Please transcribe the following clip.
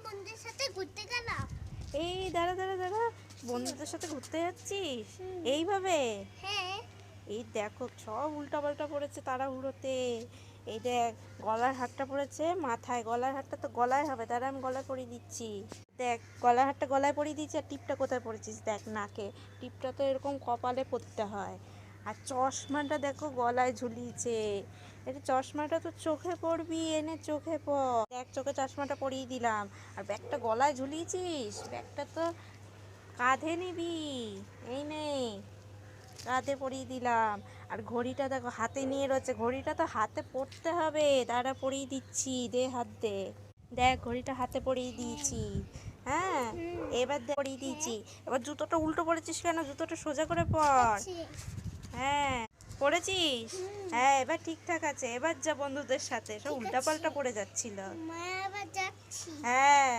বন্ধুদের সাথে ঘুরতে গেলাম। এই দাঁড়া দাঁড়া দাঁড়া, বন্ধুদের সাথে ঘুরতে যাচ্ছিস এইভাবে? হ্যাঁ। এই দেখো সব উল্টাপাল্টা পড়েছে তাড়াহুড়োতে। এই দেখ, গলার হারটা পড়েছে মাথায়, গলার হারটা তো গলায় হবে, তারা আমি গলায় পরিয়ে দিচ্ছি। দেখ, গলার হারটা গলায় পরিয়ে দিচ্ছি, আর টিপটা কোথায় পড়েছিস দেখ, নাকে। টিপটা তো এরকম কপালে পরতে হয়। আর চশমাটা দেখো গলায় ঝুলিয়েছে। এটা চশমাটা তো চোখে পরবি, এনে চোখে পর। দেখ, চোখে চশমাটা পরিয়ে দিলাম। আর ব্যাগটা গলায় ঝুলিয়েছিস, ব্যাগটা তো কাঁধে নিবি। এই নে, কাঁধে পরিয়ে দিলাম। আর ঘড়িটা দেখো হাতে নিয়ে রয়েছে, ঘড়িটা তো হাতে পরতে হবে, তারা পরিয়ে দিচ্ছি, দে হাত দে। দেখ, ঘড়িটা হাতে পরিয়ে দিয়েছি। হ্যাঁ, এবার পরিয়ে দিয়েছি। এবার জুতোটা উল্টো পড়েছিস কেন? জুতোটা সোজা করে পর। হ্যাঁ, পড়েছিস? হ্যাঁ, এবার ঠিকঠাক আছে। এবার যা বন্ধুদের সাথে, সব উল্টাপাল্টা পড়ে যাচ্ছিল। মা, আবার যাচ্ছি। হ্যাঁ।